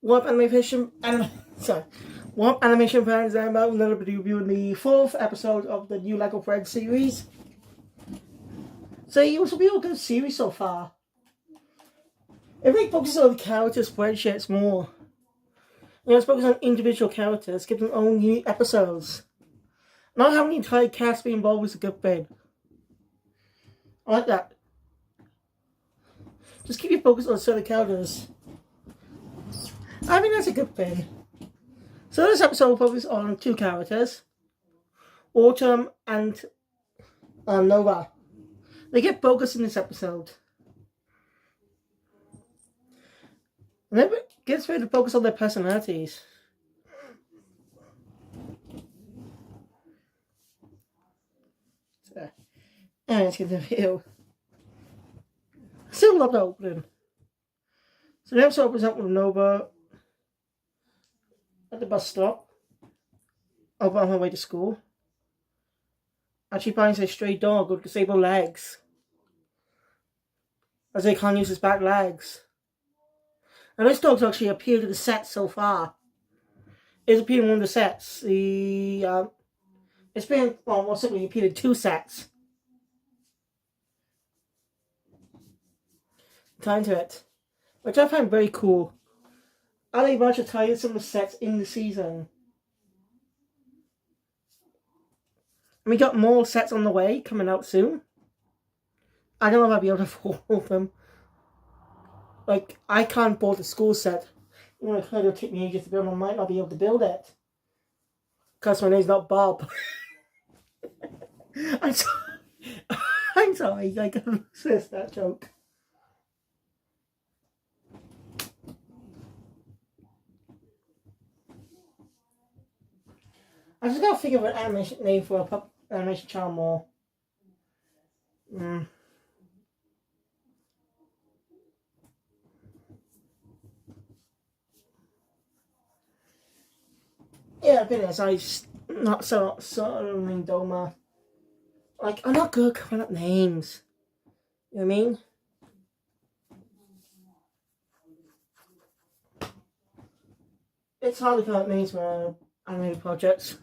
What sorry, what animation fans? I'm about to be reviewing the fourth episode of the new Lego Friends series. So it was a real good series so far. It really focuses on the characters' friendships more. It's focused on individual characters, give them own unique episodes. Not having the entire cast be involved is a good thing. I like that. Just keep your focus on certain characters. I think that's a good thing. So this episode focuses on two characters, Autumn and Nova. They get focused in this episode. And it gets ready to focus on their personalities. So, and let's get the video. I still love the opening. So the episode opens up with Nova at the bus stop, over on her way to school. And she finds a stray dog with disabled legs, as they can't use his back legs. And this dog's actually appeared to the set so far. It's appeared in one of the sets. It's been, well, more simply, appeared in two sets. Time to it, which I find very cool. I like much to tell you some of the sets in the season. And we got more sets on the way coming out soon. I don't know if I'll be able to afford them. Like, I can't build a school set. You know, it'll take me ages to build. I might not be able to build it. Because my name's not Bob. I'm sorry. I'm sorry. I can resist that joke. I just gotta think of an animation name for a animation channel more. Yeah, I think it's not so Doma. Like, I'm not good at coming up names. You know what I mean? It's hard to come up names for animated projects.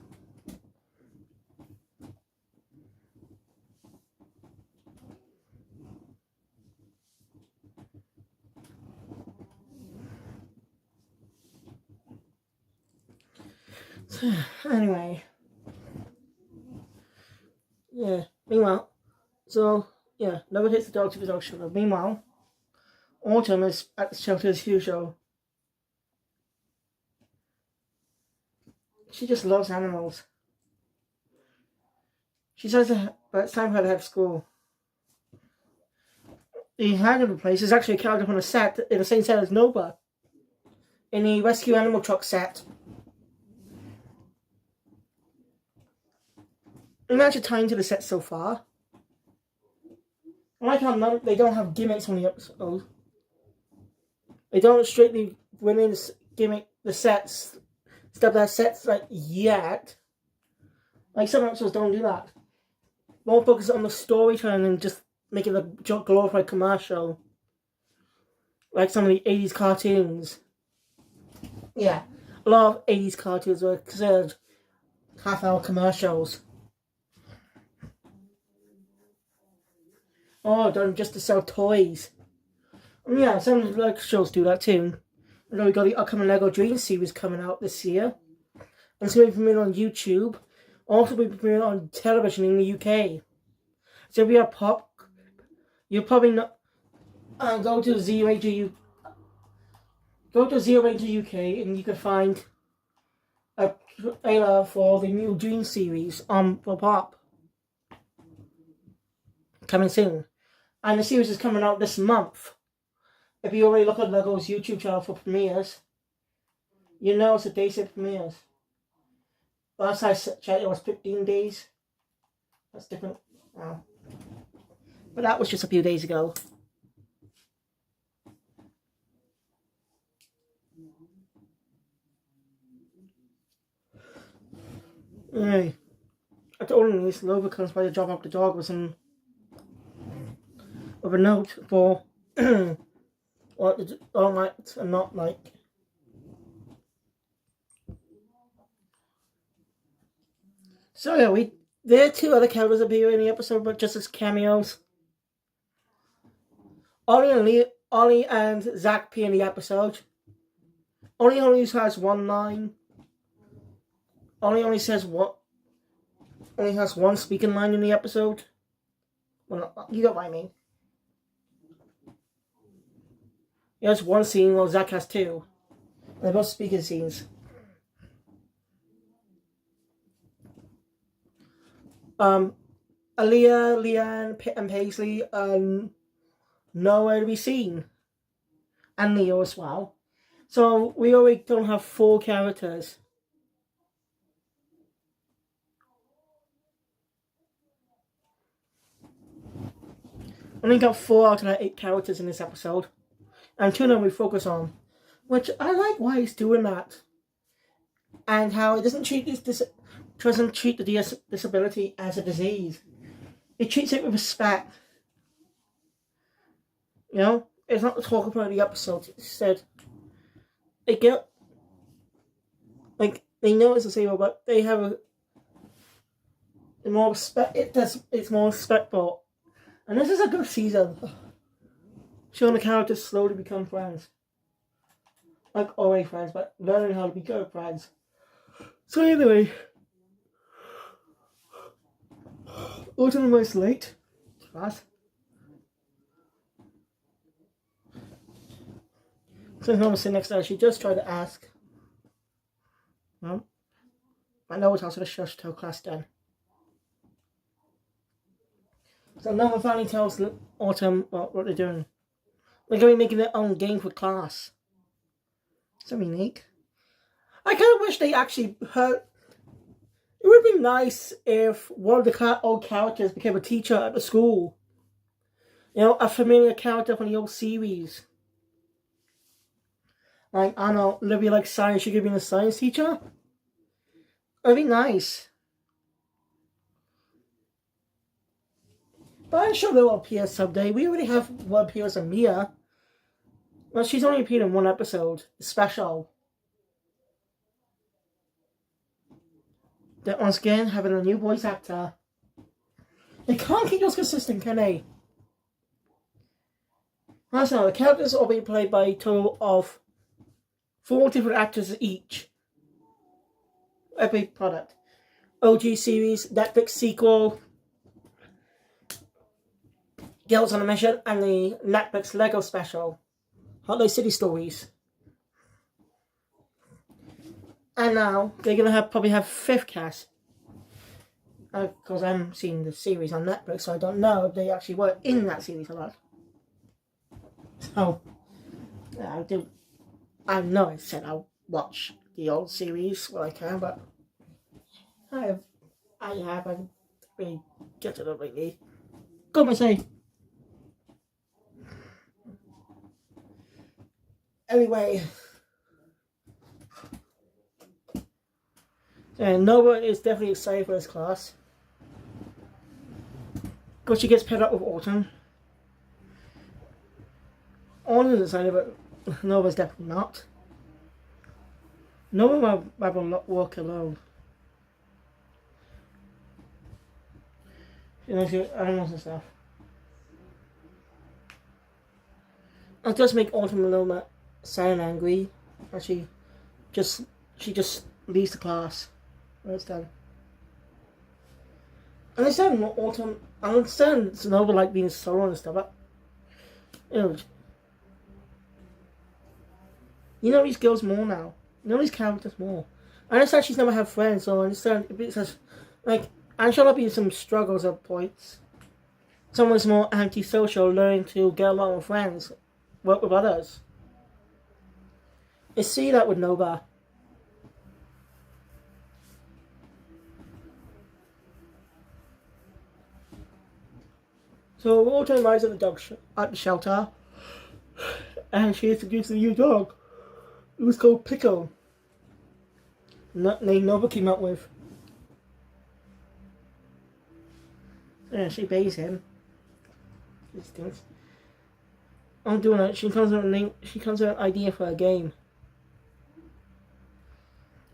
Anyway. Yeah, meanwhile, Nova takes the dog to the dog shelter. Meanwhile, Autumn is at the shelter as usual. She just loves animals. She says that it's time for her to have school. The head of the place is actually a character from a set in the same set as Nova. In the Rescue Animal Truck set. Imagine tying to the set so far. I like how they don't have gimmicks on the episode. They don't strictly bring in gimmick the sets, stuff that sets like yet. Like some episodes don't do that. More focus on the storytelling and just making a glorified commercial. Like some of the 80s cartoons. Yeah, a lot of 80s cartoons were considered half-hour commercials. Or done just to sell toys. Yeah, some of the Lego shows do that too. And then we got the upcoming Lego Dreams series coming out this year. And it's going to be premiered on YouTube. Also be premiered on television in the UK. So if you have you'll probably not go to Zero Ranger UK and you can find a trailer for the new Dream series for Pop. Coming soon. And the series is coming out this month. If you already look at Lego's YouTube channel for premieres, you know it's the days it premieres. Last I checked, it was 15 days. That's different now. But that was just a few days ago. Anyway, at the only news, Nova comes by to drop off the dog with a note for what the dog liked and not like. So yeah, there are two other characters appear in the episode, but just as cameos. Ollie and Zach appear in the episode. Ollie only has one line. Ollie only says what. Only has one speaking line in the episode. Well, you got what I mean. He has one scene while Zach has two. They're both speaking scenes. Aaliyah, Leanne, and Paisley are nowhere to be seen. And Leo as well. So we already don't have 4 characters. Only got 4 out of the 8 characters in this episode. And 2 of them we focus on. Which I like why he's doing that. And how it doesn't treat the disability as a disease. It treats it with respect. You know? It's not the talk about the episode. Instead, they get... Like, they know it's disabled, but they have more respect. It's more respectful. And this is a good season. Showing the characters slowly become friends. Like already friends, but learning how to be good friends. So anyway, Autumn almost late. Class. So his mom was sitting next to her. She just tried to ask. Mom, I know it's also the shush till class done. So Nova finally tells Autumn what they're doing. They're going to be making their own game for class. So unique. I kind of wish they actually heard. It would be nice if one of the old characters became a teacher at the school. You know, a familiar character from the old series. Like, I don't know, Olivia like science, she could be a science teacher. It'd be nice. But I'm sure they'll appear someday. We already have one appear as Mia. Well, she's only appeared in one episode. The special. That once again, having a new voice actor. They can't keep those consistent, can they? Also, the characters are being played by a total of 4 different actors each. Every product. OG series, Netflix sequel, Girls on a Mission, and the Netflix Lego special, Holiday City Stories. And now they're gonna probably have 5th cast. Because I haven't seen the series on Netflix, so I don't know if they actually were in that series or not. So, yeah, I know I said I'll watch the old series when I can, but I haven't really get to it lately. Go and say. Anyway, and Nova is definitely excited for this class. Because she gets paired up with Autumn. Autumn is excited, but Nova's definitely not. Nova might not work alone. You know, she animals and stuff. It does make Autumn a little bit sad and angry. And she just leaves the class when it's done. I understand Autumn. I understand Nova like being solo and stuff, but you know these girls more now. You know these characters more. I understand she's never had friends, so I understand if it says like I'm sure there'll be some struggles at points. Someone's more antisocial, learning to get along with friends, work with others. I see that with Nova. So Autumn arrives at the shelter, and she introduces a new dog. It was called Pickle. Name Nova came up with. Yeah, she bathes him. I'm doing it. She comes with an idea for a game.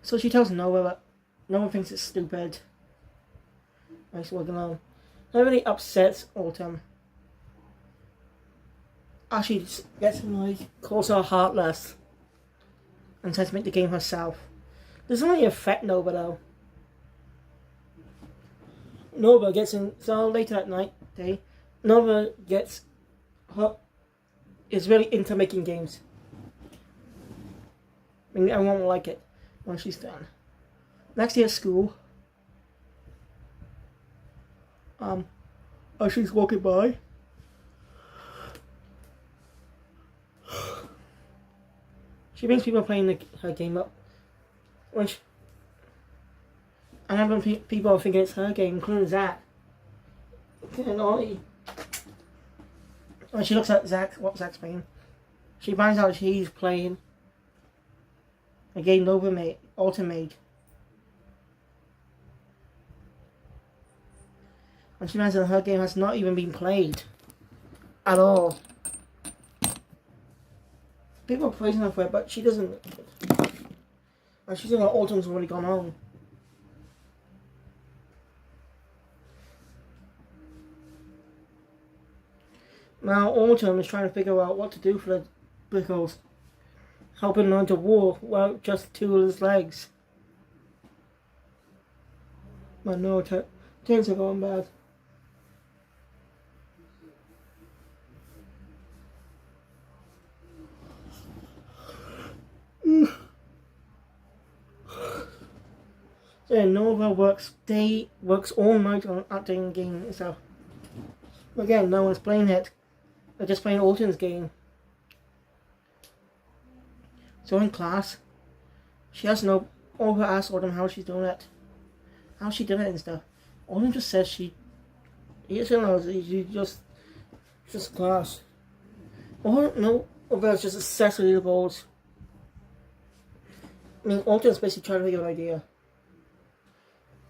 So she tells Nova, but Nova thinks it's stupid. Nice working on. That really upsets Autumn. Actually gets like calls her heartless and tries to make the game herself. Doesn't really affect Nova though. Nova gets in so later that night day. Nova gets her is really into making games. I mean, everyone will like it when she's done. Next day at school, as she's walking by, she brings people playing her game up. When she, and I remember people are thinking it's her game, including Zach and Ollie. When she looks at Zach, what Zach's playing, she finds out he's playing a game Nova made, Autumn made. And she finds out her game has not even been played at all. People are praising her for it, but she doesn't. And she's like, Autumn's already gone home. Now Autumn is trying to figure out what to do for the Pickles, helping learn to walk without just two of his legs. But no, things are going bad. So Nova works all night on acting game and stuff. Again, no one's playing it. They're just playing Autumn's game. So in class, she has no over asked Autumn how she's doing it. How she did it and stuff. Autumn just says she just class. Or no, Autumn's just obsessed with leaderboards. I mean, Autumn's basically trying to figure an idea.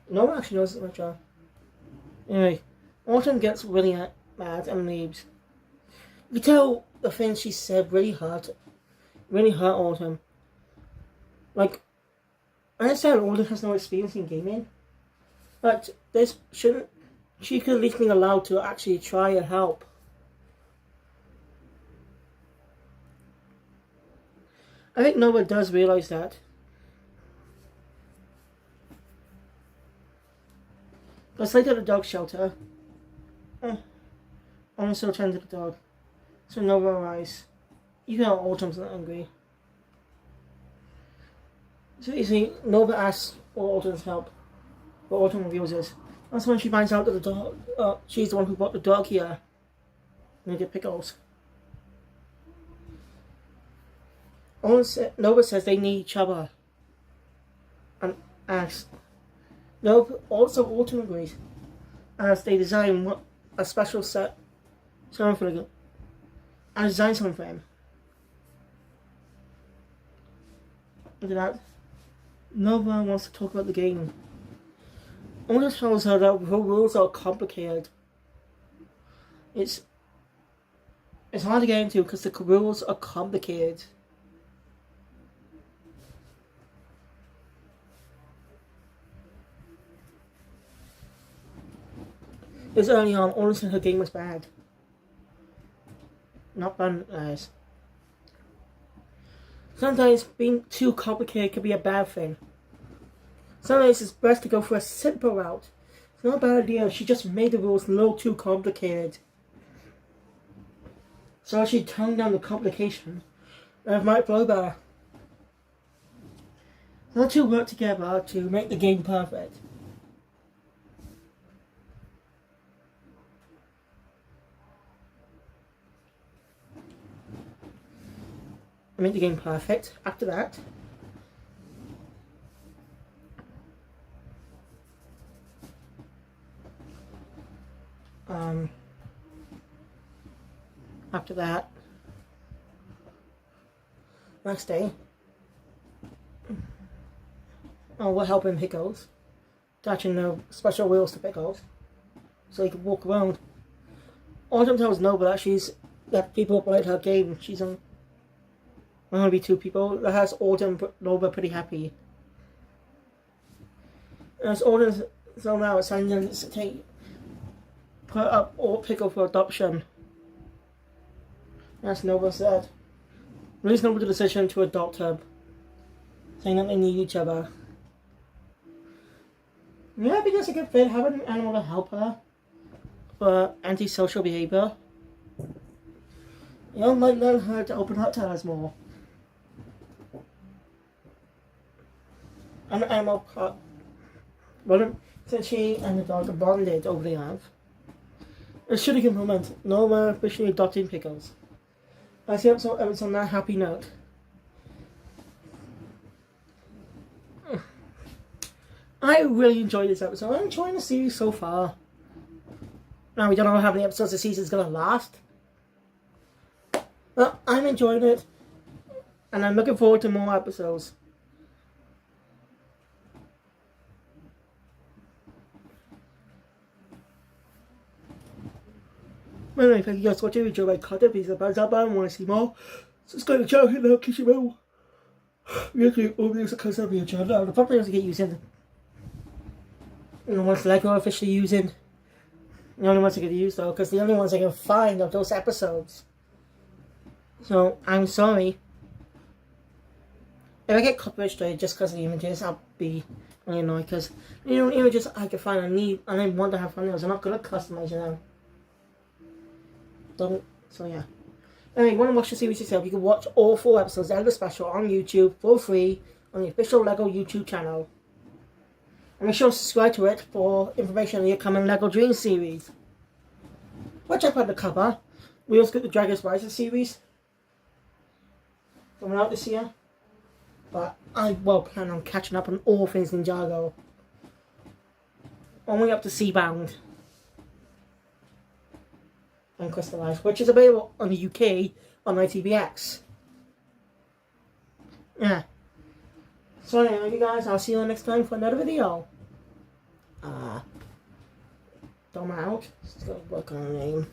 No one actually knows much of. Anyway, Autumn gets really mad and leaves. You can tell the things she said really hurt Autumn. Like, I understand Autumn has no experience in gaming, but she could at least be allowed to actually try and help. I think Nova does realize that. Let's later at the dog shelter. I'm still tending to the dog. So Nova arrives. You know Autumn's not angry. So you see, Nova asks for Autumn's help, but Autumn refuses. That's when she finds out that the dog, she's the one who brought the dog here. Near the Pickles. Nova says they need each other. And asks. Nova also Autumn agrees, as they design a special set something for the and design something for him. Look at that. Nova wants to talk about the game. Autumn tells her that her rules are complicated. It's hard to get into because the rules are complicated. It's early on, Autumn said her game was bad. Not bad, guys. Sometimes being too complicated can be a bad thing. Sometimes it's best to go for a simple route. It's not a bad idea. She just made the rules a little too complicated. So she toned down the complication and it might flow better. The two work together to make the game perfect. Make the game perfect. After that, next day, we're helping Pickles, attaching the special wheels to Pickles, so he can walk around. Autumn tells Nova that people played her game. She's on. I'm gonna be two people. That has Autumn Nova pretty happy. As Autumn So now it's time to put up or pick up for adoption. As Nova said. Reasonable decision to adopt her. Saying that they need each other. Yeah, because it could fit having an animal to help her for antisocial behavior. You might learn her to open up to us more. An animal pup. Well, since she and the dog are bonded over the earth, it should implement no more officially adopting Pickles. I see episode ends on that happy note. I really enjoyed this episode. I'm enjoying the series so far. Now we don't know how many episodes the season's gonna last. But I'm enjoying it. And I'm looking forward to more episodes. Anyway, thank you guys for watching. Enjoy my content. Please hit the thumbs up button. Want to see more? Subscribe to the channel. Hit the notification bell. Really, all videos that comes up your channel. The probably to get using. The ones Lego are officially using. The only ones I can use though, because the only ones I can find are those episodes. So I'm sorry. If I get copyright straight just because of the images, I'll be really annoyed because images I can find and I want to have fun. I'm not good at customizing them. So yeah. Anyway, if you want to watch the series yourself, you can watch all 4 episodes and the special on YouTube for free on the official LEGO YouTube channel. And be sure to subscribe to it for information on the upcoming LEGO Dreams series. Watch out for the cover. We also got the Dragon's Rising series coming out this year. But I well plan on catching up on all things Ninjago. Only up to Seabound and Crystallized, which is available on the UK on ITVX. Yeah. So anyway, you guys, I'll see you next time for another video. Dom out. Still working on a name.